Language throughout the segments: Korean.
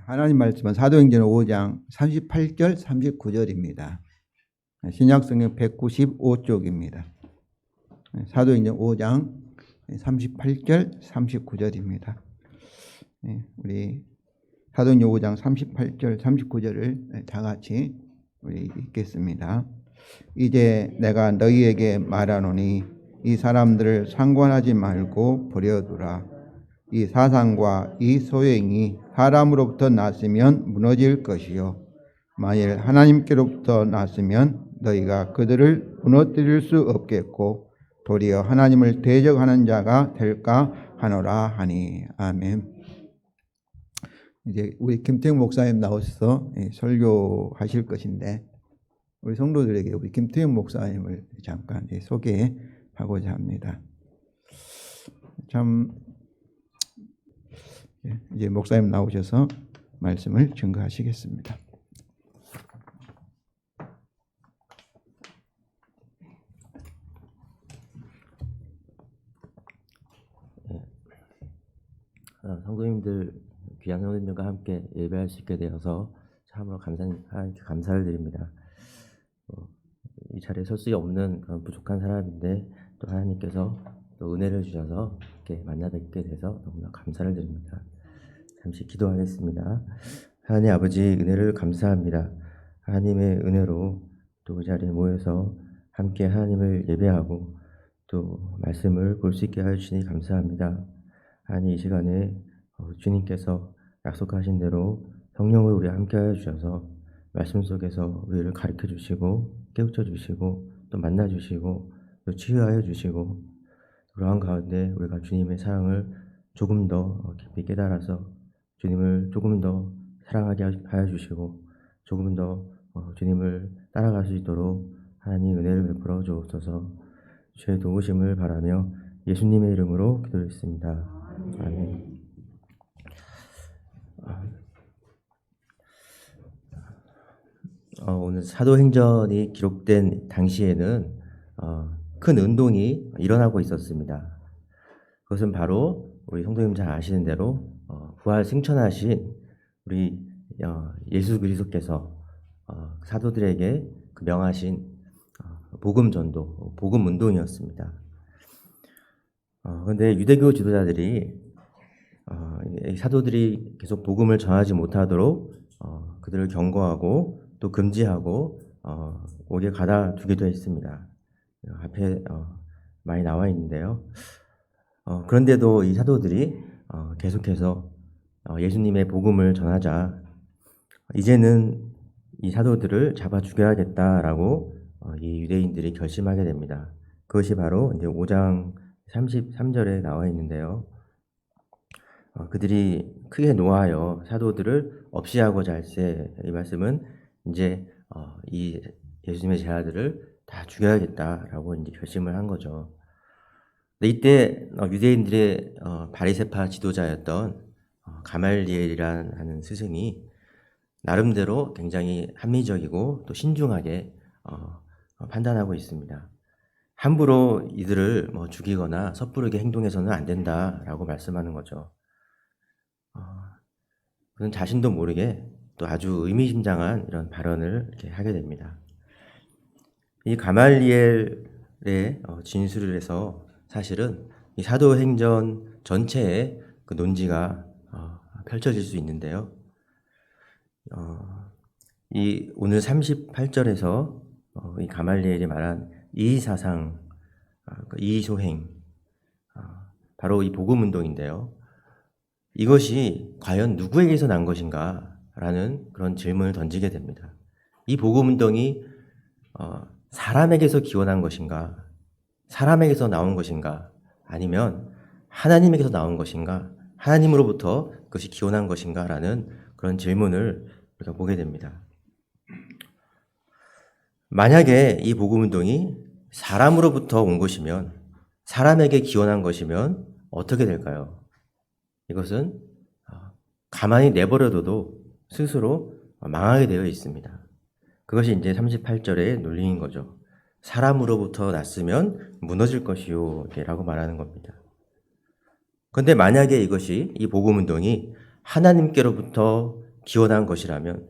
하나님 말씀은 사도행전 5장 38절 39절입니다. 신약성경 195쪽입니다. 사도행전 5장 38절 39절입니다. 우리 사도행전 5장 38절 39절을 다 같이 우리 읽겠습니다. 이제 내가 너희에게 말하노니 이 사람들을 상관하지 말고 버려두라. 이 사상과 이 소행이 사람으로부터 났으면 무너질 것이요 만일 하나님께로부터 났으면 너희가 그들을 무너뜨릴 수 없겠고 도리어 하나님을 대적하는 자가 될까 하노라 하니. 아멘. 이제 우리 김태형 목사님 나오셔서 설교하실 것인데 우리 성도들에게 우리 김태형 목사님을 잠깐 소개하고자 합니다. 참 이제 목사님 나오셔서 말씀을 증거하시겠습니다. 성도님들, 귀한 성도님들과 함께 예배할 수 있게 되어서 참으로 감사를 드립니다. 이 자리에 설 수 없는 그런 부족한 사람인데 또 하나님께서 또 은혜를 주셔서 이렇게 만나 뵙게 돼서 너무나 감사를 드립니다. 잠시 기도하겠습니다. 하나님 아버지, 은혜를 감사합니다. 하나님의 은혜로 또 그 자리에 모여서 함께 하나님을 예배하고 또 말씀을 볼 수 있게 해주시니 감사합니다. 하나님, 이 시간에 주님께서 약속하신 대로 성령을 우리 함께 하여 주셔서 말씀 속에서 우리를 가르쳐 주시고 깨우쳐 주시고 또 만나 주시고 또 치유하여 주시고, 그러한 가운데 우리가 주님의 사랑을 조금 더 깊이 깨달아서 주님을 조금 더 사랑하게 하여 주시고 조금 더 주님을 따라갈 수 있도록 하나님 은혜를 베풀어 주옵소서. 주의 도우심을 바라며 예수님의 이름으로 기도했습니다. 아멘. 오늘 사도행전이 기록된 당시에는 큰 운동이 일어나고 있었습니다. 그것은 바로 우리 성도님 잘 아시는 대로 부활 승천하신 우리 예수 그리스도께서 사도들에게 그 명하신 복음 전도, 복음 운동이었습니다. 그런데 유대교 지도자들이 사도들이 계속 복음을 전하지 못하도록 그들을 경고하고 또 금지하고 오게 가다 두기도 했습니다. 앞에 많이 나와 있는데요. 그런데도 이 사도들이 계속해서 예수님의 복음을 전하자 이제는 이 사도들을 잡아 죽여야겠다라고 이 유대인들이 결심하게 됩니다. 그것이 바로 이제 5장 33절에 나와 있는데요. 그들이 크게 노하여 사도들을 없이 하고자 할세, 이 말씀은 이제 이 예수님의 제자들을 다 죽여야겠다라고 이제 결심을 한 거죠. 근데 이때 유대인들의 바리새파 지도자였던 가말리엘이라는 스승이 나름대로 굉장히 합리적이고 또 신중하게 판단하고 있습니다. 함부로 이들을 죽이거나 섣부르게 행동해서는 안 된다라고 말씀하는 거죠. 그는 자신도 모르게 또 아주 의미심장한 이런 발언을 이렇게 하게 됩니다. 이 가말리엘의 진술을 해서 사실은 이 사도행전 전체의 그 논지가 펼쳐질 수 있는데요. 이 오늘 38절에서 이 가말리엘이 말한 이 사상, 이 소행, 바로 이 복음 운동인데요. 이것이 과연 누구에게서 난 것인가? 라는 그런 질문을 던지게 됩니다. 이 복음 운동이 사람에게서 기원한 것인가? 사람에게서 나온 것인가? 아니면 하나님에게서 나온 것인가? 하나님으로부터 그것이 기원한 것인가? 라는 그런 질문을 우리가 보게 됩니다. 만약에 이 복음 운동이 사람으로부터 온 것이면, 사람에게 기원한 것이면 어떻게 될까요? 이것은 가만히 내버려둬도 스스로 망하게 되어 있습니다. 그것이 이제 38절의 논리인 거죠. 사람으로부터 났으면 무너질 것이요 라고 말하는 겁니다. 그런데 만약에 이것이, 이 복음 운동이 하나님께로부터 기원한 것이라면,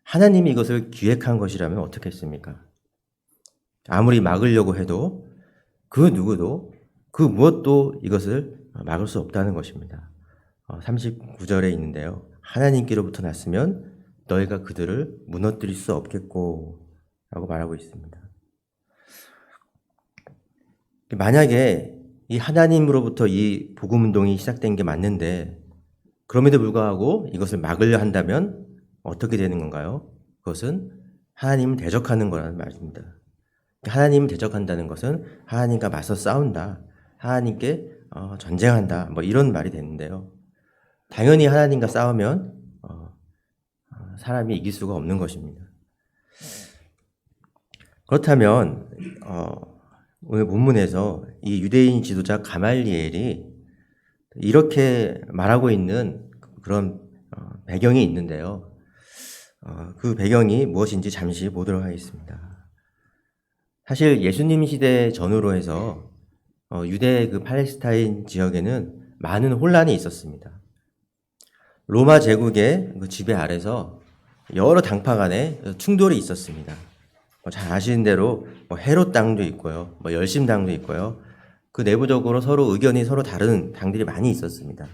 하나님이 이것을 기획한 것이라면 어떻겠습니까? 아무리 막으려고 해도 그 누구도 그 무엇도 이것을 막을 수 없다는 것입니다. 39절에 있는데요. 하나님께로부터 났으면 너희가 그들을 무너뜨릴 수 없겠고 라고 말하고 있습니다. 만약에 이 하나님으로부터 이 복음운동이 시작된 게 맞는데 그럼에도 불구하고 이것을 막으려 한다면 어떻게 되는 건가요? 그것은 하나님을 대적하는 거라는 말입니다. 하나님을 대적한다는 것은 하나님과 맞서 싸운다, 하나님께 전쟁한다, 뭐 이런 말이 되는데요. 당연히 하나님과 싸우면 사람이 이길 수가 없는 것입니다. 그렇다면 오늘 본문에서 이 유대인 지도자 가말리엘이 이렇게 말하고 있는 그런 배경이 있는데요. 그 배경이 무엇인지 잠시 보도록 하겠습니다. 사실 예수님 시대 전후로 해서 유대 그 팔레스타인 지역에는 많은 혼란이 있었습니다. 로마 제국의 그 지배 아래서 여러 당파 간에 충돌이 있었습니다. 잘 아시는 대로 헤롯 당도 있고요, 열심 당도 있고요. 그 내부적으로 서로 의견이 서로 다른 당들이 많이 있었습니다.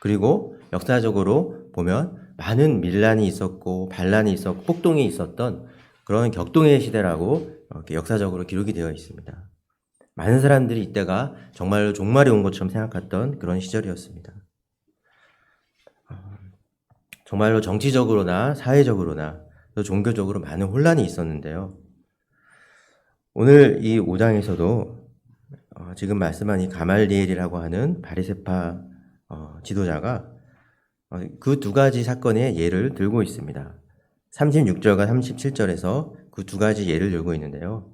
그리고 역사적으로 보면 많은 밀란이 있었고 반란이 있었고 폭동이 있었던 그런 격동의 시대라고 역사적으로 기록이 되어 있습니다. 많은 사람들이 이때가 정말로 종말이 온 것처럼 생각했던 그런 시절이었습니다. 정말로 정치적으로나 사회적으로나 또 종교적으로 많은 혼란이 있었는데요. 오늘 이 5장에서도 지금 말씀한 이 가말리엘이라고 하는 바리새파 지도자가 그 두 가지 사건의 예를 들고 있습니다. 36절과 37절에서 그 두 가지 예를 들고 있는데요.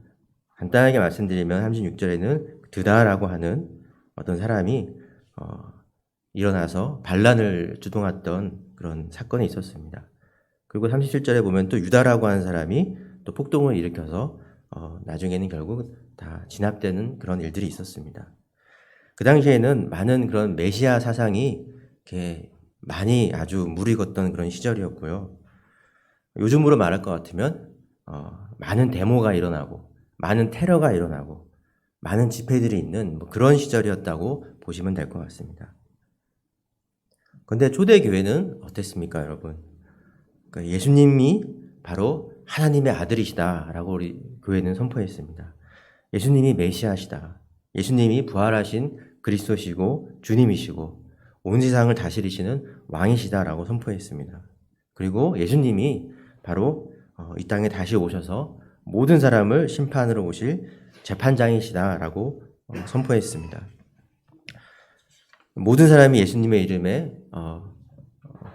간단하게 말씀드리면 36절에는 드다라고 하는 어떤 사람이 일어나서 반란을 주동했던 그런 사건이 있었습니다. 그리고 37절에 보면 또 유다라고 하는 사람이 또 폭동을 일으켜서 나중에는 결국 다 진압되는 그런 일들이 있었습니다. 그 당시에는 많은 그런 메시아 사상이 이렇게 많이 아주 무르익었던 그런 시절이었고요. 요즘으로 말할 것 같으면 많은 데모가 일어나고 많은 테러가 일어나고 많은 집회들이 있는 그런 시절이었다고 보시면 될 것 같습니다. 그런데 초대교회는 어땠습니까, 여러분? 그러니까 예수님이 바로 하나님의 아들이시다라고 우리 교회는 선포했습니다. 예수님이 메시아시다. 예수님이 부활하신 그리스도시고 주님이시고 온 세상을 다스리시는 왕이시다라고 선포했습니다. 그리고 예수님이 바로 이 땅에 다시 오셔서 모든 사람을 심판으로 오실 재판장이시다라고 선포했습니다. 모든 사람이 예수님의 이름에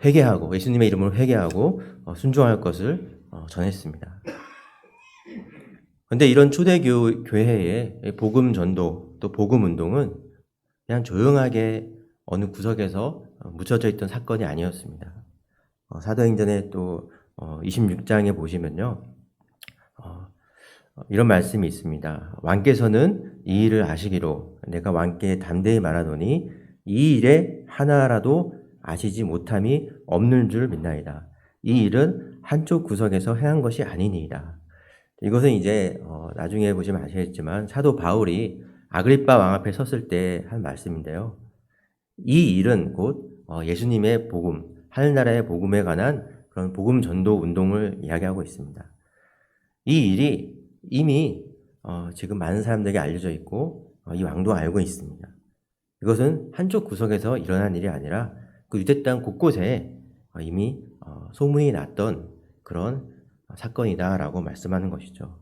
회개하고 예수님의 이름으로 회개하고 순종할 것을 전했습니다. 그런데 이런 초대교회의 복음 전도 또 복음 운동은 그냥 조용하게 어느 구석에서 묻혀져 있던 사건이 아니었습니다. 사도행전의 또 26장에 보시면요, 이런 말씀이 있습니다. 왕께서는 이 일을 아시기로 내가 왕께 담대히 말하노니 이 일에 하나라도 아시지 못함이 없는 줄 믿나이다. 이 일은 한쪽 구석에서 행한 것이 아니니이다. 이것은 이제 나중에 보시면 아시겠지만 사도 바울이 아그리빠 왕 앞에 섰을 때 한 말씀인데요. 이 일은 곧 예수님의 복음, 하늘나라의 복음에 관한 그런 복음 전도 운동을 이야기하고 있습니다. 이 일이 이미 지금 많은 사람들에게 알려져 있고 이 왕도 알고 있습니다. 이것은 한쪽 구석에서 일어난 일이 아니라 그 유대 땅 곳곳에 이미 소문이 났던 그런 사건이다라고 말씀하는 것이죠.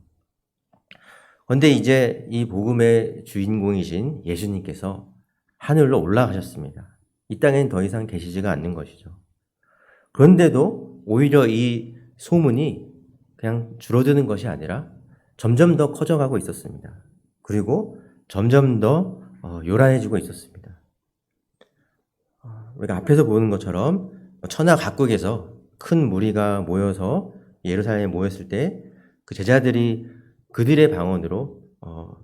그런데 이제 이 복음의 주인공이신 예수님께서 하늘로 올라가셨습니다. 이 땅엔 더 이상 계시지가 않는 것이죠. 그런데도 오히려 이 소문이 그냥 줄어드는 것이 아니라 점점 더 커져가고 있었습니다. 그리고 점점 더 요란해지고 있었습니다. 우리가 앞에서 보는 것처럼 천하 각국에서 큰 무리가 모여서 예루살렘에 모였을 때 그 제자들이 그들의 방언으로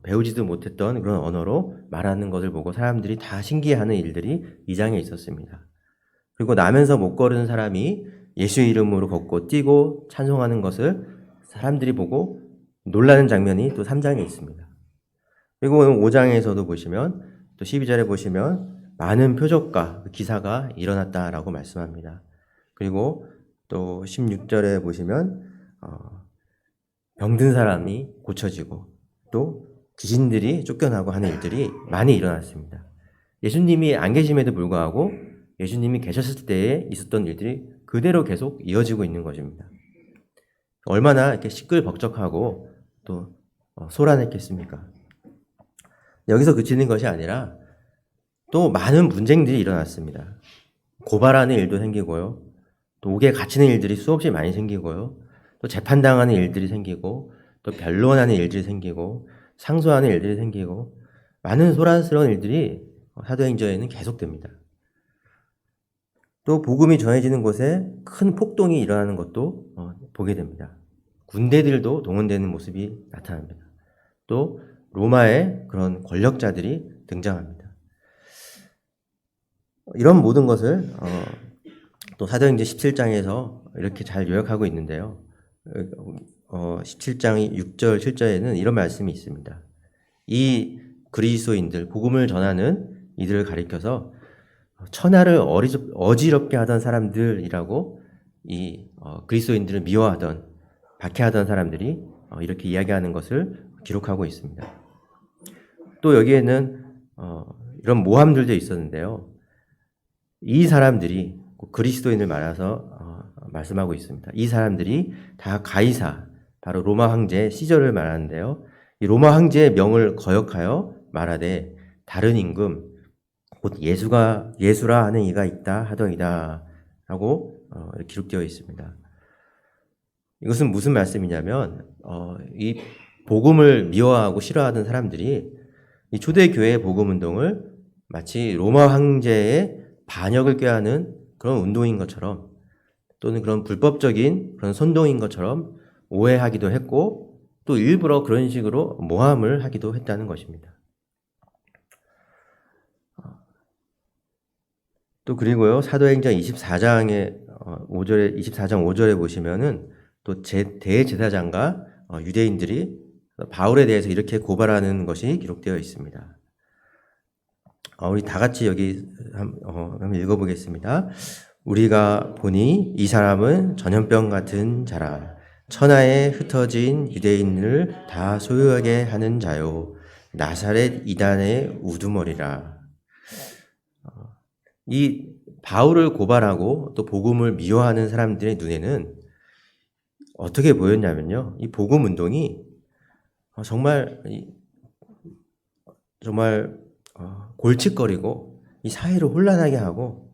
배우지도 못했던 그런 언어로 말하는 것을 보고 사람들이 다 신기해하는 일들이 이 장에 있었습니다. 그리고 나면서 못 거르는 사람이 예수 이름으로 걷고 뛰고 찬송하는 것을 사람들이 보고 놀라는 장면이 또 3장에 있습니다. 그리고 오늘 5장에서도 보시면 또 12절에 보시면 많은 표적과 기사가 일어났다라고 말씀합니다. 그리고 또 16절에 보시면 병든 사람이 고쳐지고 또 귀신들이 쫓겨나고 하는 일들이 많이 일어났습니다. 예수님이 안 계심에도 불구하고 예수님이 계셨을 때에 있었던 일들이 그대로 계속 이어지고 있는 것입니다. 얼마나 이렇게 시끌벅적하고 또 소란했겠습니까? 여기서 그치는 것이 아니라 또 많은 분쟁들이 일어났습니다. 고발하는 일도 생기고요. 또 옥에 갇히는 일들이 수없이 많이 생기고요. 또 재판당하는 일들이 생기고 또 변론하는 일들이 생기고 상소하는 일들이 생기고 많은 소란스러운 일들이 사도행전에는 계속됩니다. 또 복음이 전해지는 곳에 큰 폭동이 일어나는 것도 보게 됩니다. 군대들도 동원되는 모습이 나타납니다. 또 로마의 그런 권력자들이 등장합니다. 이런 모든 것을 또 사도행전 17장에서 이렇게 잘 요약하고 있는데요. 17장 6절 7절에는 이런 말씀이 있습니다. 이 그리스도인들, 복음을 전하는 이들을 가리켜서 천하를 어지럽게 하던 사람들이라고 이 그리스도인들을 미워하던, 박해하던 사람들이 이렇게 이야기하는 것을 기록하고 있습니다. 또 여기에는 이런 모함들도 있었는데요. 이 사람들이 그리스도인을 말해서 말씀하고 있습니다. 이 사람들이 다 가이사, 바로 로마 황제 시저를 말하는데요. 이 로마 황제의 명을 거역하여 말하되 다른 임금 곧 예수라 하는 이가 있다 하더이다 라고 기록되어 있습니다. 이것은 무슨 말씀이냐면 이 복음을 미워하고 싫어하던 사람들이 이 초대교회의 복음운동을 마치 로마 황제의 반역을 꾀하는 그런 운동인 것처럼 또는 그런 불법적인 그런 선동인 것처럼 오해하기도 했고 또 일부러 그런 식으로 모함을 하기도 했다는 것입니다. 또 그리고요, 사도행전 24장 5절에 보시면은 또 대제사장과 유대인들이 바울에 대해서 이렇게 고발하는 것이 기록되어 있습니다. 우리 다 같이 여기 한번 읽어보겠습니다. 우리가 보니 이 사람은 전염병 같은 자라. 천하에 흩어진 유대인을 다 소유하게 하는 자요. 나사렛 이단의 우두머리라. 이 바울을 고발하고 또 복음을 미워하는 사람들의 눈에는 어떻게 보였냐면요. 이 복음 운동이 정말 골칫거리고 이 사회를 혼란하게 하고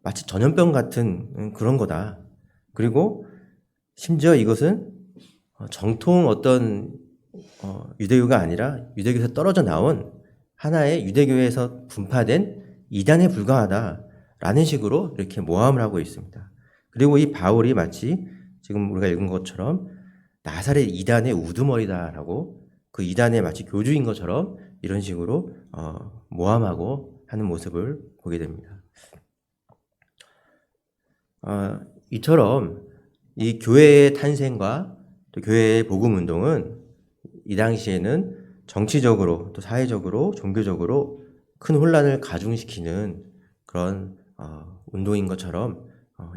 마치 전염병 같은 그런 거다. 그리고 심지어 이것은 정통 어떤 유대교가 아니라 유대교에서 떨어져 나온 하나의 유대교에서 분파된 이단에 불과하다라는 식으로 이렇게 모함을 하고 있습니다. 그리고 이 바울이 마치 지금 우리가 읽은 것처럼 나사렛 이단의 우두머리다라고 그 이단의 마치 교주인 것처럼 이런 식으로 모함하고 하는 모습을 보게 됩니다. 이처럼 이 교회의 탄생과 또 교회의 복음 운동은 이 당시에는 정치적으로 또 사회적으로 종교적으로 큰 혼란을 가중시키는 그런 운동인 것처럼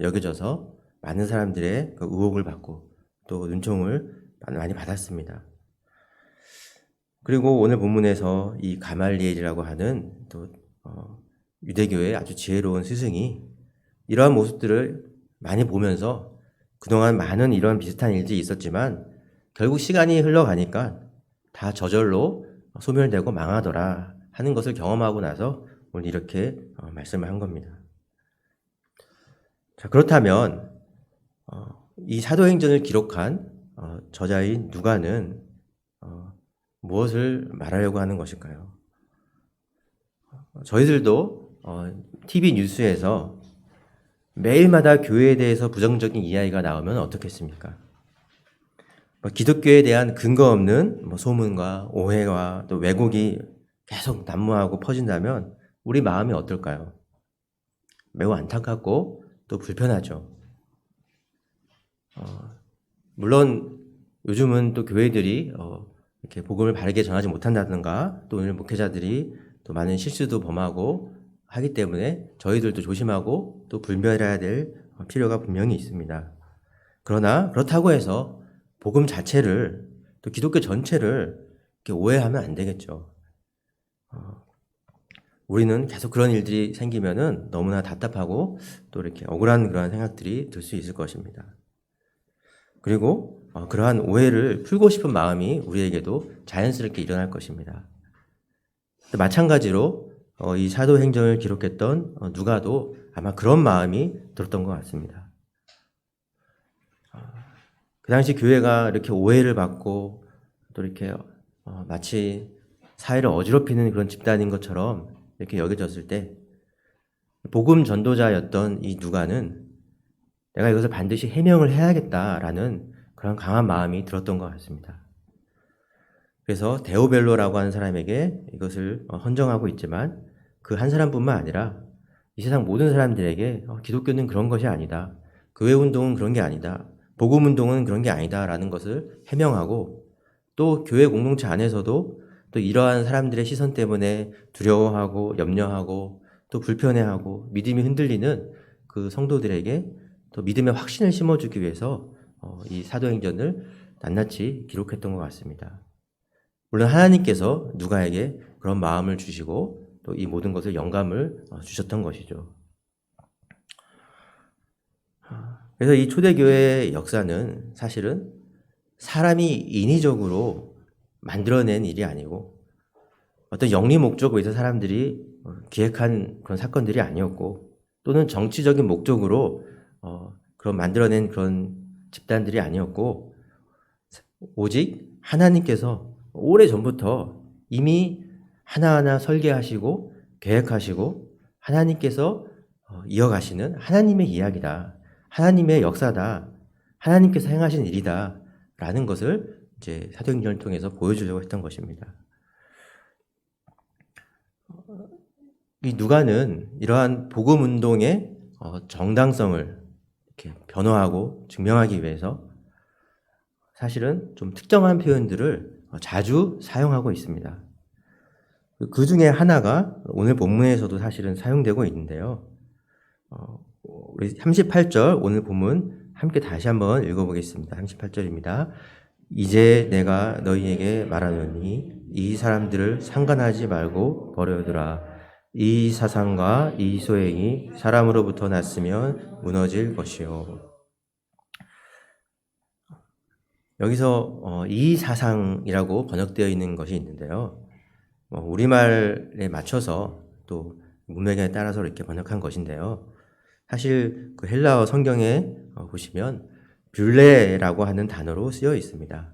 여겨져서 많은 사람들의 그 의혹을 받고 또 눈총을 많이 받았습니다. 그리고 오늘 본문에서 이 가말리엘이라고 하는 또 유대교의 아주 지혜로운 스승이 이러한 모습들을 많이 보면서 그동안 많은 이런 비슷한 일들이 있었지만 결국 시간이 흘러가니까 다 저절로 소멸되고 망하더라 하는 것을 경험하고 나서 오늘 이렇게 말씀을 한 겁니다. 자, 그렇다면 이 사도행전을 기록한 저자인 누가는 무엇을 말하려고 하는 것일까요? 저희들도 TV 뉴스에서 매일마다 교회에 대해서 부정적인 이야기가 나오면 어떻겠습니까? 기독교에 대한 근거 없는 소문과 오해와 또 왜곡이 계속 난무하고 퍼진다면 우리 마음이 어떨까요? 매우 안타깝고 또 불편하죠. 물론 요즘은 또 교회들이 이렇게 복음을 바르게 전하지 못한다든가 또 오늘 목회자들이 또 많은 실수도 범하고 하기 때문에 저희들도 조심하고 또 분별해야 될 필요가 분명히 있습니다. 그러나 그렇다고 해서 복음 자체를 또 기독교 전체를 이렇게 오해하면 안 되겠죠. 우리는 계속 그런 일들이 생기면은 너무나 답답하고 또 이렇게 억울한 그러한 생각들이 들 수 있을 것입니다. 그리고 그러한 오해를 풀고 싶은 마음이 우리에게도 자연스럽게 일어날 것입니다. 마찬가지로 이 사도행전을 기록했던 누가도 아마 그런 마음이 들었던 것 같습니다. 그 당시 교회가 이렇게 오해를 받고 또 이렇게 마치 사회를 어지럽히는 그런 집단인 것처럼 이렇게 여겨졌을 때 복음 전도자였던 이 누가는 내가 이것을 반드시 해명을 해야겠다라는 그런 강한 마음이 들었던 것 같습니다. 그래서 데오벨로라고 하는 사람에게 이것을 헌정하고 있지만 그 한 사람뿐만 아니라 이 세상 모든 사람들에게 기독교는 그런 것이 아니다. 교회 운동은 그런 게 아니다. 복음 운동은 그런 게 아니다라는 것을 해명하고 또 교회 공동체 안에서도 또 이러한 사람들의 시선 때문에 두려워하고 염려하고 또 불편해하고 믿음이 흔들리는 그 성도들에게 또 믿음의 확신을 심어주기 위해서 이 사도행전을 낱낱이 기록했던 것 같습니다. 물론 하나님께서 누가에게 그런 마음을 주시고 또 이 모든 것을 영감을 주셨던 것이죠. 그래서 이 초대교회의 역사는 사실은 사람이 인위적으로 만들어낸 일이 아니고 어떤 영리 목적으로 해서 사람들이 기획한 그런 사건들이 아니었고 또는 정치적인 목적으로 그런 만들어낸 그런 집단들이 아니었고 오직 하나님께서 오래전부터 이미 하나하나 설계하시고 계획하시고 하나님께서 이어가시는 하나님의 이야기다. 하나님의 역사다. 하나님께서 행하신 일이다. 라는 것을 이제 사도행전을 통해서 보여주려고 했던 것입니다. 이 누가는 이러한 복음 운동의 정당성을 이렇게 변호하고 증명하기 위해서 사실은 좀 특정한 표현들을 자주 사용하고 있습니다. 그 중에 하나가 오늘 본문에서도 사실은 사용되고 있는데요. 우리 38절 오늘 본문 함께 다시 한번 읽어보겠습니다. 38절입니다. 이제 내가 너희에게 말하노니 이 사람들을 상관하지 말고 버려두라. 이 사상과 이 소행이 사람으로부터 났으면 무너질 것이요. 여기서 이 사상이라고 번역되어 있는 것이 있는데요. 우리말에 맞춰서 또 문맥에 따라서 이렇게 번역한 것인데요. 사실 그 헬라어 성경에 보시면 뷸레라고 하는 단어로 쓰여 있습니다.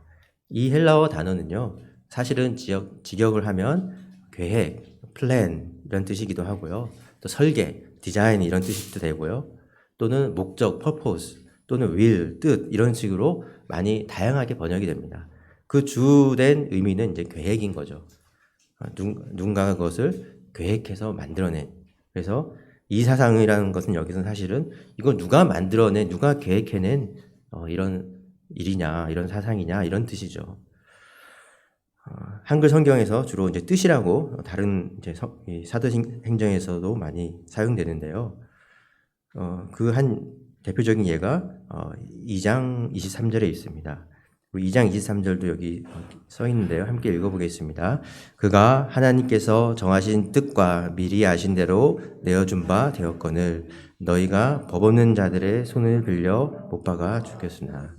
이 헬라어 단어는요, 사실은 직역을 하면 계획, 플랜 이런 뜻이기도 하고요. 또 설계, 디자인 이런 뜻도 되고요. 또는 목적, purpose 또는 will, 뜻 이런 식으로 많이 다양하게 번역이 됩니다. 그 주된 의미는 이제 계획인 거죠. 누군가가 그것을 계획해서 만들어낸. 그래서 이 사상이라는 것은 여기서는 사실은 이거 누가 만들어낸, 누가 계획해낸 이런 일이냐, 이런 사상이냐 이런 뜻이죠. 한글 성경에서 주로 이제 뜻이라고 다른 이제 사도행전에서도 많이 사용되는데요. 그 한 대표적인 예가 2장 23절에 있습니다. 2장 23절도 여기 써 있는데요. 함께 읽어보겠습니다. 그가 하나님께서 정하신 뜻과 미리 아신 대로 내어준 바 되었거늘 너희가 법 없는 자들의 손을 빌려 못 박아 죽였으나.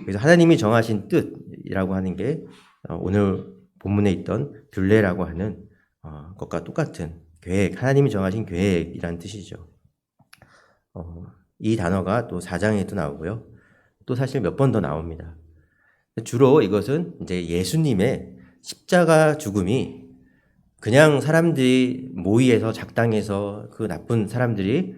그래서 하나님이 정하신 뜻이라고 하는 게 오늘 본문에 있던 뷸레라고 하는 것과 똑같은 계획, 하나님이 정하신 계획이라는 뜻이죠. 이 단어가 또 4장에 또 나오고요. 또 사실 몇 번 더 나옵니다. 주로 이것은 이제 예수님의 십자가 죽음이 그냥 사람들이 모의해서 작당해서 그 나쁜 사람들이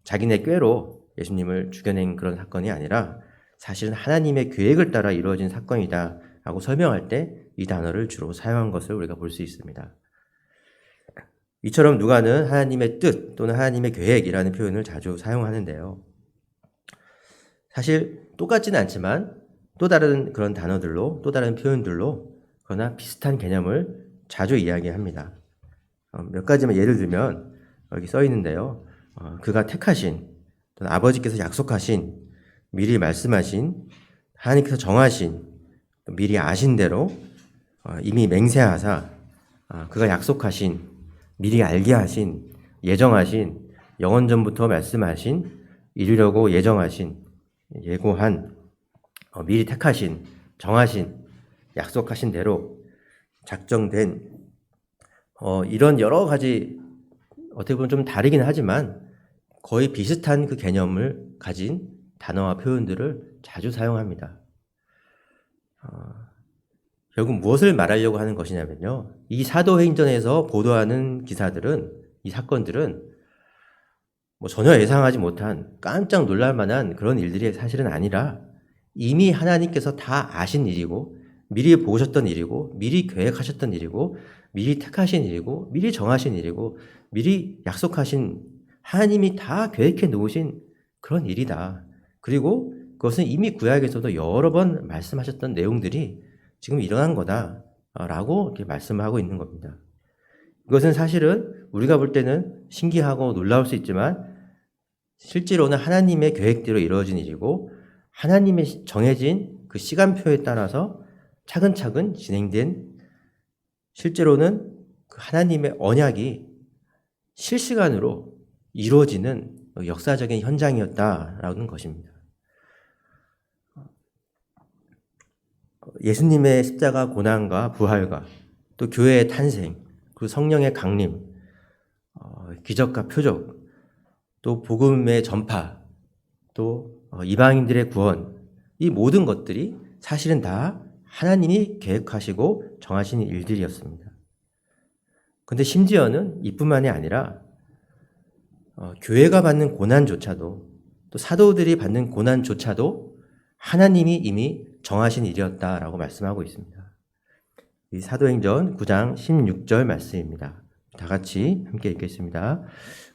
자기네 꾀로 예수님을 죽여낸 그런 사건이 아니라 사실은 하나님의 계획을 따라 이루어진 사건이다 라고 설명할 때 이 단어를 주로 사용한 것을 우리가 볼 수 있습니다. 이처럼 누가는 하나님의 뜻 또는 하나님의 계획이라는 표현을 자주 사용하는데요. 사실 똑같지는 않지만 또 다른 그런 단어들로, 또 다른 표현들로 그러나 비슷한 개념을 자주 이야기합니다. 몇 가지만 예를 들면 여기 써 있는데요. 그가 택하신, 또는 아버지께서 약속하신, 미리 말씀하신, 하나님께서 정하신, 미리 아신 대로 이미 맹세하사 그가 약속하신, 미리 알게 하신, 예정하신, 영원 전부터 말씀하신, 이루려고 예정하신, 예고한, 미리 택하신, 정하신, 약속하신 대로 작정된 이런 여러 가지 어떻게 보면 좀 다르긴 하지만 거의 비슷한 그 개념을 가진 단어와 표현들을 자주 사용합니다. 결국 무엇을 말하려고 하는 것이냐면요. 이 사도행전에서 보도하는 기사들은, 이 사건들은 뭐 전혀 예상하지 못한 깜짝 놀랄 만한 그런 일들이 사실은 아니라 이미 하나님께서 다 아신 일이고 미리 보셨던 일이고 미리 계획하셨던 일이고 미리 택하신 일이고 미리 정하신 일이고 미리 약속하신, 하나님이 다 계획해 놓으신 그런 일이다. 그리고 그것은 이미 구약에서도 여러 번 말씀하셨던 내용들이 지금 일어난 거다라고 이렇게 말씀을 하고 있는 겁니다. 이것은 사실은 우리가 볼 때는 신기하고 놀라울 수 있지만 실제로는 하나님의 계획대로 이루어진 일이고 하나님의 정해진 그 시간표에 따라서 차근차근 진행된, 실제로는 그 하나님의 언약이 실시간으로 이루어지는 역사적인 현장이었다라는 것입니다. 예수님의 십자가 고난과 부활과 또 교회의 탄생, 그리고 성령의 강림, 기적과 표적, 또 복음의 전파, 또 이방인들의 구원, 이 모든 것들이 사실은 다 하나님이 계획하시고 정하신 일들이었습니다. 그런데 심지어는 이뿐만이 아니라 교회가 받는 고난조차도, 또 사도들이 받는 고난조차도 하나님이 이미 정하신 일이었다라고 말씀하고 있습니다. 이 사도행전 9장 16절 말씀입니다. 다 같이 함께 읽겠습니다.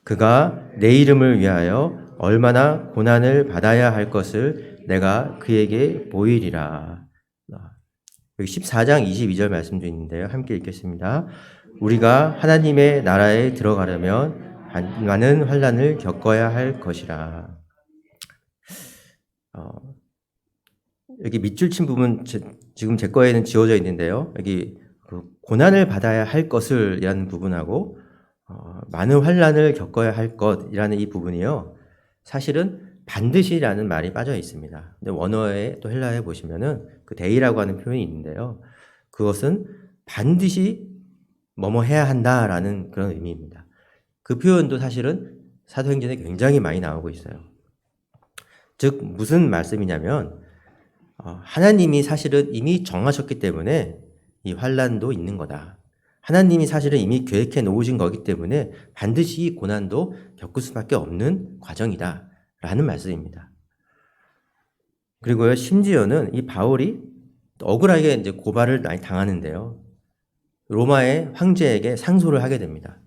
그가 내 이름을 위하여 얼마나 고난을 받아야 할 것을 내가 그에게 보이리라. 여기 14장 22절 말씀도 있는데요. 함께 읽겠습니다. 우리가 하나님의 나라에 들어가려면 많은 환난을 겪어야 할 것이라. 여기 밑줄 친 부분 지금 제 거에는 지워져 있는데요. 여기 그 고난을 받아야 할 것을이라는 부분하고 많은 환난을 겪어야 할 것이라는 이 부분이요. 사실은 반드시라는 말이 빠져 있습니다. 근데 원어에 또 헬라어에 보시면은 그 데이라고 하는 표현이 있는데요. 그것은 반드시 뭐뭐 해야 한다라는 그런 의미입니다. 그 표현도 사실은 사도행전에 굉장히 많이 나오고 있어요. 즉 무슨 말씀이냐면 하나님이 사실은 이미 정하셨기 때문에 이 환난도 있는 거다. 하나님이 사실은 이미 계획해 놓으신 거기 때문에 반드시 이 고난도 겪을 수밖에 없는 과정이다 라는 말씀입니다. 그리고요, 심지어는 이 바울이 억울하게 이제 고발을 많이 당하는데요. 로마의 황제에게 상소를 하게 됩니다.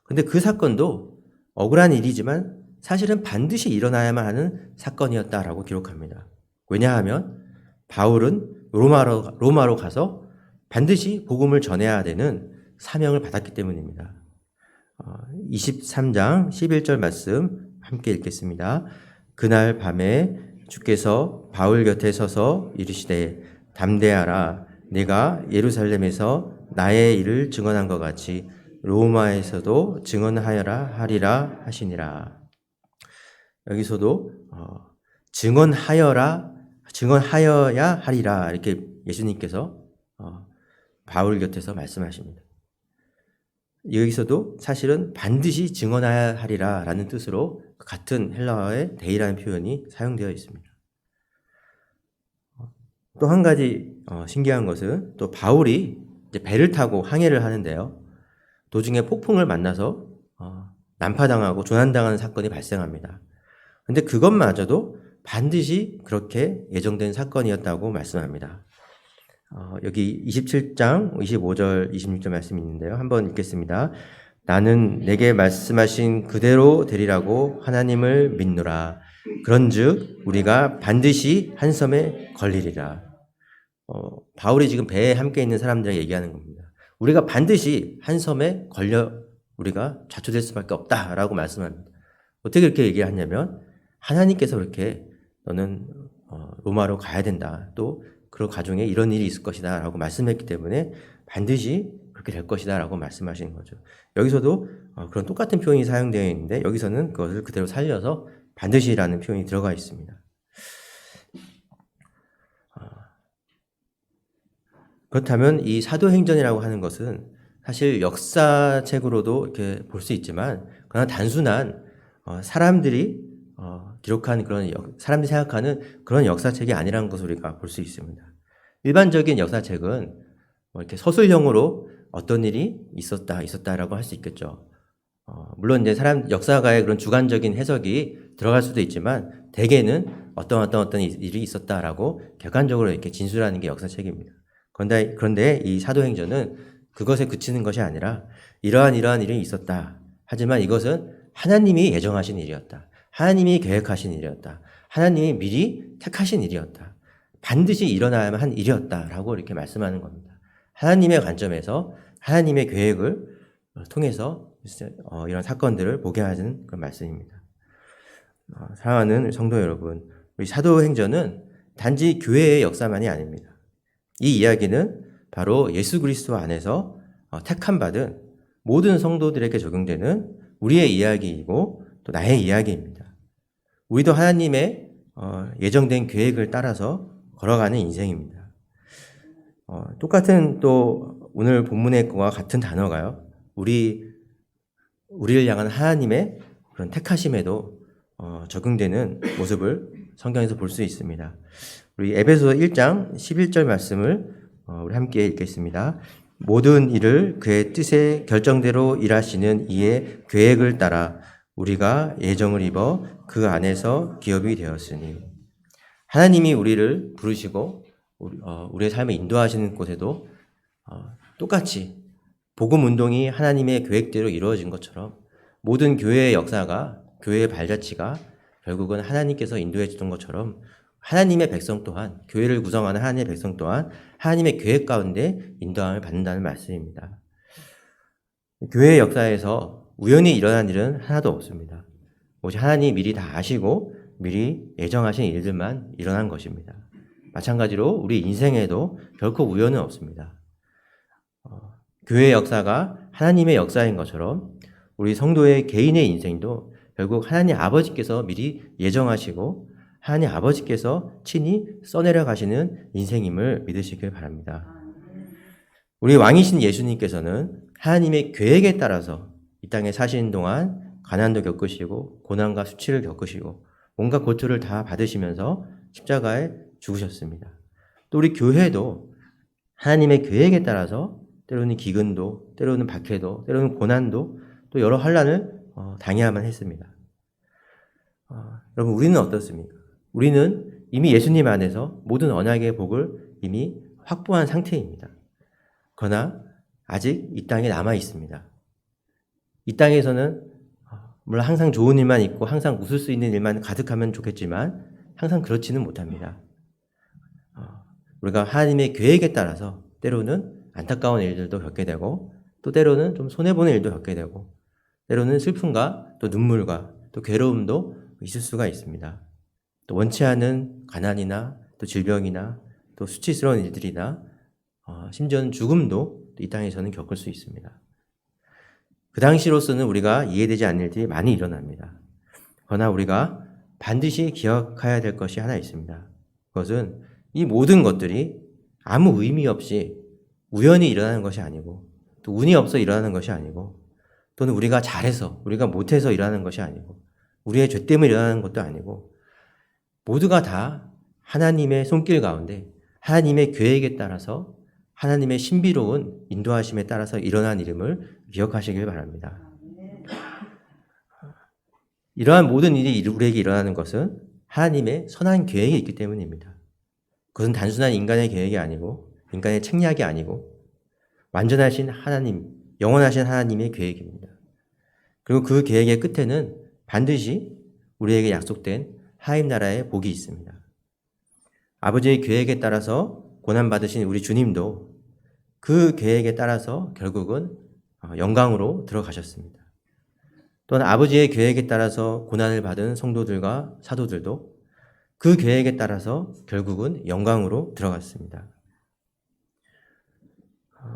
근데 그 사건도 억울한 일이지만 사실은 반드시 일어나야만 하는 사건이었다라고 기록합니다. 왜냐하면 바울은 로마로 가서 반드시 복음을 전해야 되는 사명을 받았기 때문입니다. 23장 11절 말씀 함께 읽겠습니다. 그날 밤에 주께서 바울 곁에 서서 이르시되 담대하라. 내가 예루살렘에서 나의 일을 증언한 것 같이 로마에서도 증언하여라 하리라 하시니라. 여기서도 증언하여야 하리라 이렇게 예수님께서 바울 곁에서 말씀하십니다. 여기서도 사실은 반드시 증언해야 하리라 라는 뜻으로 같은 헬라어의 데이라는 표현이 사용되어 있습니다. 또 한 가지 신기한 것은 또 바울이 이제 배를 타고 항해를 하는데요. 도중에 폭풍을 만나서 난파당하고 조난당하는 사건이 발생합니다. 그런데 그것마저도 반드시 그렇게 예정된 사건이었다고 말씀합니다. 여기 27장 25절 26절 말씀이 있는데요. 한번 읽겠습니다. 나는 내게 말씀하신 그대로 되리라고 하나님을 믿노라. 그런즉 우리가 반드시 한 섬에 걸리리라. 바울이 지금 배에 함께 있는 사람들에게 얘기하는 겁니다. 우리가 반드시 한 섬에 걸려 우리가 좌초될 수밖에 없다라고 말씀합니다. 어떻게 그렇게 얘기하냐면 하나님께서 그렇게 너는 로마로 가야 된다. 또 그 가중에 이런 일이 있을 것이다 라고 말씀했기 때문에 반드시 그렇게 될 것이다 라고 말씀하시는 거죠. 여기서도 그런 똑같은 표현이 사용되어 있는데 여기서는 그것을 그대로 살려서 반드시라는 표현이 들어가 있습니다. 그렇다면 이 사도행전이라고 하는 것은 사실 역사책으로도 이렇게 볼 수 있지만 그러나 단순한 사람들이 기록한 그런 사람들이 생각하는 그런 역사책이 아니라는 것을 우리가 볼 수 있습니다. 일반적인 역사책은 이렇게 서술형으로 어떤 일이 있었다라고 할 수 있겠죠. 물론 이제 역사가의 그런 주관적인 해석이 들어갈 수도 있지만 대개는 어떤 일이 있었다라고 객관적으로 이렇게 진술하는 게 역사책입니다. 그런데 이 사도행전은 그것에 그치는 것이 아니라 이러한 일이 있었다. 하지만 이것은 하나님이 예정하신 일이었다. 하나님이 계획하신 일이었다. 하나님이 미리 택하신 일이었다. 반드시 일어나야만 한 일이었다라고 이렇게 말씀하는 겁니다. 하나님의 관점에서 하나님의 계획을 통해서 이런 사건들을 보게 하는 그런 말씀입니다. 사랑하는 성도 여러분, 우리 사도행전은 단지 교회의 역사만이 아닙니다. 이 이야기는 바로 예수 그리스도 안에서 택함 받은 모든 성도들에게 적용되는 우리의 이야기이고 또 나의 이야기입니다. 우리도 하나님의 예정된 계획을 따라서 걸어가는 인생입니다. 똑같은 또 오늘 본문의 것과 같은 단어가요. 우리를 향한 하나님의 그런 택하심에도 적용되는 모습을 성경에서 볼 수 있습니다. 우리 에베소 1장 11절 말씀을 우리 함께 읽겠습니다. 모든 일을 그의 뜻의 결정대로 일하시는 이의 계획을 따라 우리가 예정을 입어 그 안에서 기업이 되었으니 하나님이 우리를 부르시고 우리의 삶을 인도하시는 곳에도 똑같이 복음 운동이 하나님의 계획대로 이루어진 것처럼 모든 교회의 역사가 교회의 발자취가 결국은 하나님께서 인도해 주던 것처럼 하나님의 백성 또한 교회를 구성하는 하나님의 백성 또한 하나님의 계획 가운데 인도함을 받는다는 말씀입니다. 교회의 역사에서 우연히 일어난 일은 하나도 없습니다. 오직 하나님이 미리 다 아시고 미리 예정하신 일들만 일어난 것입니다. 마찬가지로 우리 인생에도 결코 우연은 없습니다. 교회의 역사가 하나님의 역사인 것처럼 우리 성도의 개인의 인생도 결국 하나님 아버지께서 미리 예정하시고 하나님 아버지께서 친히 써내려 가시는 인생임을 믿으시길 바랍니다. 우리 왕이신 예수님께서는 하나님의 계획에 따라서 이 땅에 사시는 동안 가난도 겪으시고 고난과 수치를 겪으시고 온갖 고초를 다 받으시면서 십자가에 죽으셨습니다. 또 우리 교회도 하나님의 계획에 따라서 때로는 기근도, 때로는 박해도, 때로는 고난도 또 여러 환난을 당해야만 했습니다. 여러분 우리는 어떻습니까? 우리는 이미 예수님 안에서 모든 언약의 복을 이미 확보한 상태입니다. 그러나 아직 이 땅에 남아 있습니다. 이 땅에서는 물론 항상 좋은 일만 있고 항상 웃을 수 있는 일만 가득하면 좋겠지만 항상 그렇지는 못합니다. 우리가 하나님의 계획에 따라서 때로는 안타까운 일들도 겪게 되고 또 때로는 좀 손해보는 일도 겪게 되고 때로는 슬픔과 또 눈물과 또 괴로움도 있을 수가 있습니다. 또 원치 않은 가난이나 또 질병이나 또 수치스러운 일들이나 심지어는 죽음도 이 땅에서는 겪을 수 있습니다. 그 당시로서는 우리가 이해되지 않는 일들이 많이 일어납니다. 그러나 우리가 반드시 기억해야 될 것이 하나 있습니다. 그것은 이 모든 것들이 아무 의미 없이 우연히 일어나는 것이 아니고 또 운이 없어 일어나는 것이 아니고 또는 우리가 잘해서 우리가 못해서 일어나는 것이 아니고 우리의 죄 때문에 일어나는 것도 아니고 모두가 다 하나님의 손길 가운데 하나님의 계획에 따라서 하나님의 신비로운 인도하심에 따라서 일어난 일임을 기억하시길 바랍니다. 이러한 모든 일이 우리에게 일어나는 것은 하나님의 선한 계획이 있기 때문입니다. 그것은 단순한 인간의 계획이 아니고 인간의 책략이 아니고 완전하신 하나님, 영원하신 하나님의 계획입니다. 그리고 그 계획의 끝에는 반드시 우리에게 약속된 하임 나라의 복이 있습니다. 아버지의 계획에 따라서 고난받으신 우리 주님도 그 계획에 따라서 결국은 영광으로 들어가셨습니다. 또한 아버지의 계획에 따라서 고난을 받은 성도들과 사도들도 그 계획에 따라서 결국은 영광으로 들어갔습니다.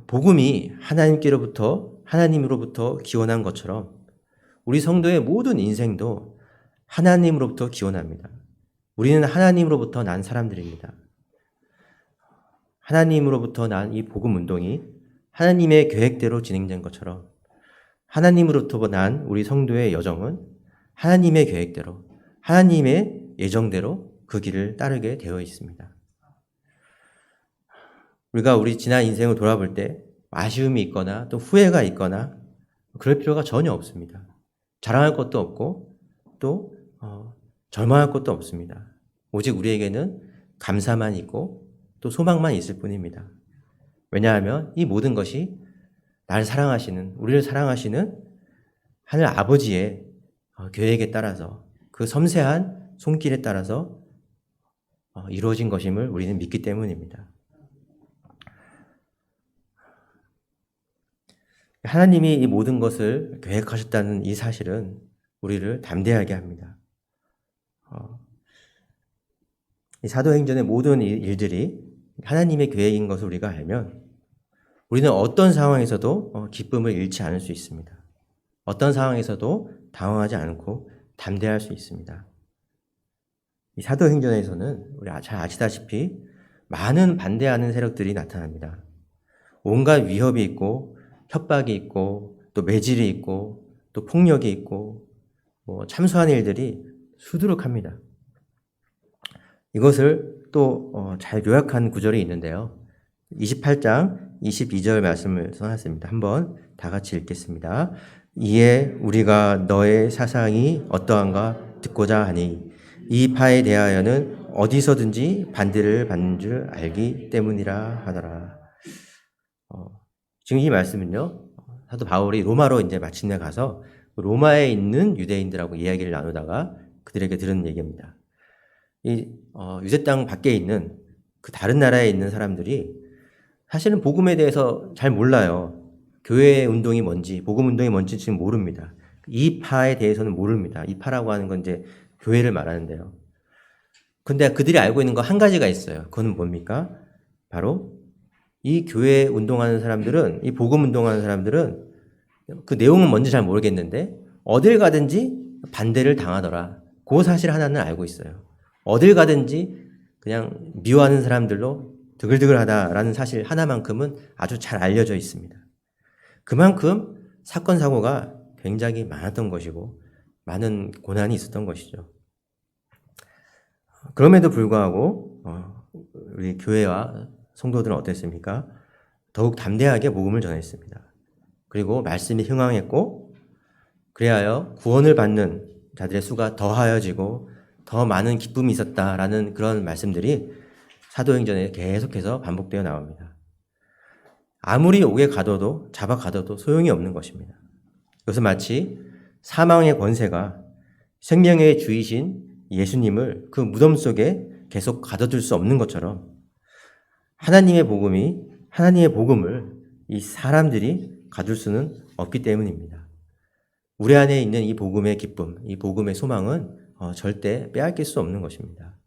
복음이 하나님으로부터 기원한 것처럼 우리 성도의 모든 인생도 하나님으로부터 기원합니다. 우리는 하나님으로부터 난 사람들입니다. 하나님으로부터 난 이 복음 운동이 하나님의 계획대로 진행된 것처럼 하나님으로부터 난 우리 성도의 여정은 하나님의 계획대로, 하나님의 예정대로 그 길을 따르게 되어 있습니다. 우리가 우리 지난 인생을 돌아볼 때 아쉬움이 있거나 또 후회가 있거나 그럴 필요가 전혀 없습니다. 자랑할 것도 없고 또 절망할 것도 없습니다. 오직 우리에게는 감사만 있고 또 소망만 있을 뿐입니다. 왜냐하면 이 모든 것이 우리를 사랑하시는 하늘 아버지의 계획에 따라서 그 섬세한 손길에 따라서 이루어진 것임을 우리는 믿기 때문입니다. 하나님이 이 모든 것을 계획하셨다는 이 사실은 우리를 담대하게 합니다. 이 사도행전의 모든 일들이 하나님의 계획인 것을 우리가 알면 우리는 어떤 상황에서도 기쁨을 잃지 않을 수 있습니다. 어떤 상황에서도 당황하지 않고 담대할 수 있습니다. 이 사도행전에서는 우리 잘 아시다시피 많은 반대하는 세력들이 나타납니다. 온갖 위협이 있고 협박이 있고 또 매질이 있고 또 폭력이 있고 참소하는 일들이 수두룩합니다. 이것을 또 잘 요약한 구절이 있는데요. 28장 22절 말씀을 써놨습니다. 한번 다 같이 읽겠습니다. 이에 우리가 너의 사상이 어떠한가 듣고자 하니 이 파에 대하여는 어디서든지 반대를 받는 줄 알기 때문이라 하더라. 지금 이 말씀은요, 사도 바울이 로마로 이제 마침내 가서 로마에 있는 유대인들하고 이야기를 나누다가 그들에게 들은 얘기입니다. 이 유대 땅 밖에 있는 그 다른 나라에 있는 사람들이 사실은 복음에 대해서 잘 몰라요. 교회 운동이 뭔지, 복음 운동이 뭔지 지금 모릅니다. 이 파에 대해서는 모릅니다. 이 파라고 하는 건 이제 교회를 말하는데요. 근데 그들이 알고 있는 거 한 가지가 있어요. 그건 뭡니까? 바로 이 교회 운동하는 사람들은, 이 복음 운동하는 사람들은 그 내용은 뭔지 잘 모르겠는데 어딜 가든지 반대를 당하더라. 그 사실 하나는 알고 있어요. 어딜 가든지 그냥 미워하는 사람들로 드글드글하다라는 사실 하나만큼은 아주 잘 알려져 있습니다. 그만큼 사건 사고가 굉장히 많았던 것이고 많은 고난이 있었던 것이죠. 그럼에도 불구하고 우리 교회와 성도들은 어땠습니까? 더욱 담대하게 복음을 전했습니다. 그리고 말씀이 흥황했고 그리하여 구원을 받는 자들의 수가 더하여지고 더 많은 기쁨이 있었다라는 그런 말씀들이 사도행전에 계속해서 반복되어 나옵니다. 아무리 옥에 가둬도 잡아 가둬도 소용이 없는 것입니다. 이것은 마치 사망의 권세가 생명의 주이신 예수님을 그 무덤 속에 계속 가둬둘 수 없는 것처럼 하나님의 복음을 이 사람들이 가둘 수는 없기 때문입니다. 우리 안에 있는 이 복음의 기쁨, 이 복음의 소망은 절대 빼앗길 수 없는 것입니다.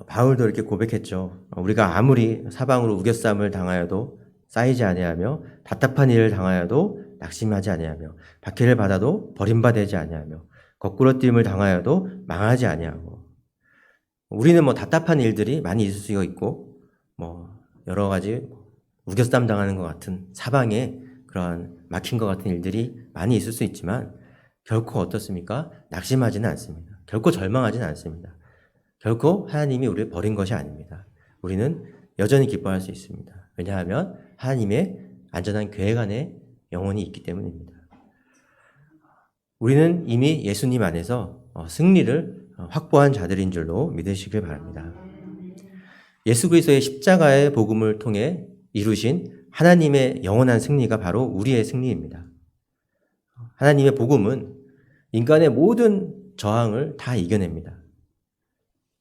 바울도 이렇게 고백했죠. 우리가 아무리 사방으로 우겨쌈을 당하여도 쌓이지 아니하며 답답한 일을 당하여도 낙심하지 아니하며 박해를 받아도 버림받지 아니하며 거꾸로 뛸을 당하여도 망하지 아니하고 우리는 답답한 일들이 많이 있을 수 있고 여러 가지 우겨쌈 당하는 것 같은 사방에 그런 막힌 것 같은 일들이 많이 있을 수 있지만 결코 어떻습니까? 낙심하지는 않습니다. 결코 절망하지는 않습니다. 결코 하나님이 우리를 버린 것이 아닙니다. 우리는 여전히 기뻐할 수 있습니다. 왜냐하면 하나님의 안전한 계획 안에 영혼이 있기 때문입니다. 우리는 이미 예수님 안에서 승리를 확보한 자들인 줄로 믿으시길 바랍니다. 예수 그리스도의 십자가의 복음을 통해 이루신 하나님의 영원한 승리가 바로 우리의 승리입니다. 하나님의 복음은 인간의 모든 저항을 다 이겨냅니다.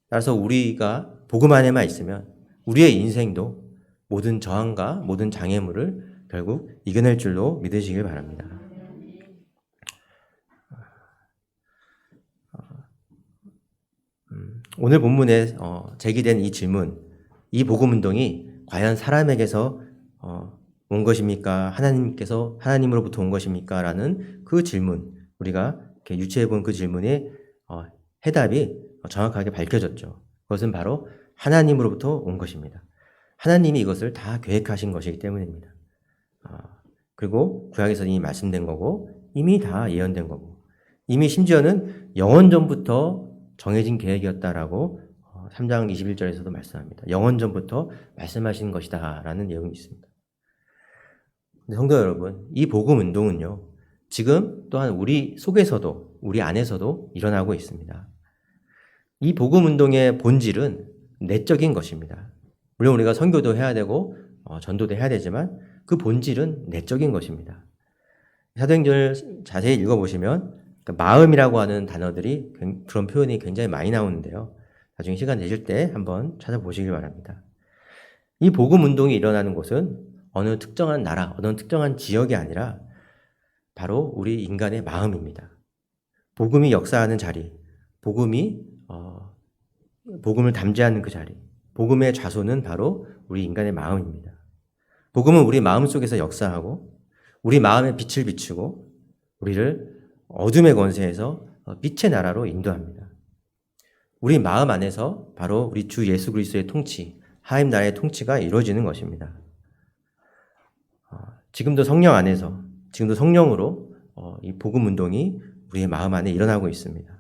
따라서 우리가 복음 안에만 있으면 우리의 인생도 모든 저항과 모든 장애물을 결국 이겨낼 줄로 믿으시길 바랍니다. 오늘 본문에 제기된 이 질문, 이 복음운동이 과연 사람에게서 온 것입니까? 하나님으로부터 온 것입니까? 라는 그 질문, 우리가 이렇게 유추해본 그 질문의 해답이 정확하게 밝혀졌죠. 그것은 바로 하나님으로부터 온 것입니다. 하나님이 이것을 다 계획하신 것이기 때문입니다. 그리고 구약에서 이미 말씀된 거고, 이미 다 예언된 거고, 이미 심지어는 영원전부터 정해진 계획이었다라고 3장 21절에서도 말씀합니다. 영원전부터 말씀하신 것이다 라는 내용이 있습니다. 성도 여러분, 이 복음 운동은요, 지금 또한 우리 속에서도, 우리 안에서도 일어나고 있습니다. 이 복음 운동의 본질은 내적인 것입니다. 물론 우리가 선교도 해야 되고 전도도 해야 되지만 그 본질은 내적인 것입니다. 사도행전을 자세히 읽어보시면 마음이라고 하는 단어들이, 그런 표현이 굉장히 많이 나오는데요. 나중에 시간 되실 때 한번 찾아보시길 바랍니다. 이 복음 운동이 일어나는 곳은 어느 특정한 나라, 어느 특정한 지역이 아니라 바로 우리 인간의 마음입니다. 복음이 역사하는 자리, 복음을 담재하는 그 자리, 복음의 좌소는 바로 우리 인간의 마음입니다. 복음은 우리 마음 속에서 역사하고 우리 마음에 빛을 비추고 우리를 어둠의 권세에서 빛의 나라로 인도합니다. 우리 마음 안에서 바로 우리 주 예수 그리스도의 통치, 하나님 나라의 통치가 이루어지는 것입니다. 지금도 성령 안에서, 지금도 성령으로 이 복음 운동이 우리의 마음 안에 일어나고 있습니다.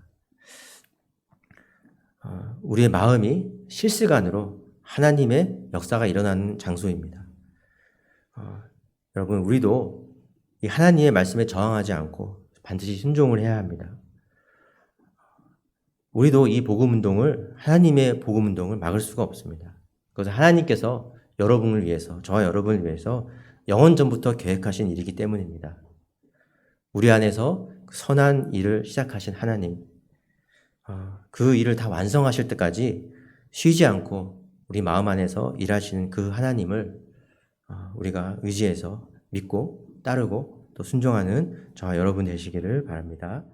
우리의 마음이 실시간으로 하나님의 역사가 일어나는 장소입니다. 여러분, 우리도 이 하나님의 말씀에 저항하지 않고 반드시 순종을 해야 합니다. 우리도 이 복음 운동을, 하나님의 복음 운동을 막을 수가 없습니다. 그것은 하나님께서 여러분을 위해서, 저와 여러분을 위해서 영원전부터 계획하신 일이기 때문입니다. 우리 안에서 선한 일을 시작하신 하나님, 그 일을 다 완성하실 때까지 쉬지 않고 우리 마음 안에서 일하시는 그 하나님을 우리가 의지해서 믿고 따르고 또 순종하는 저와 여러분 되시기를 바랍니다.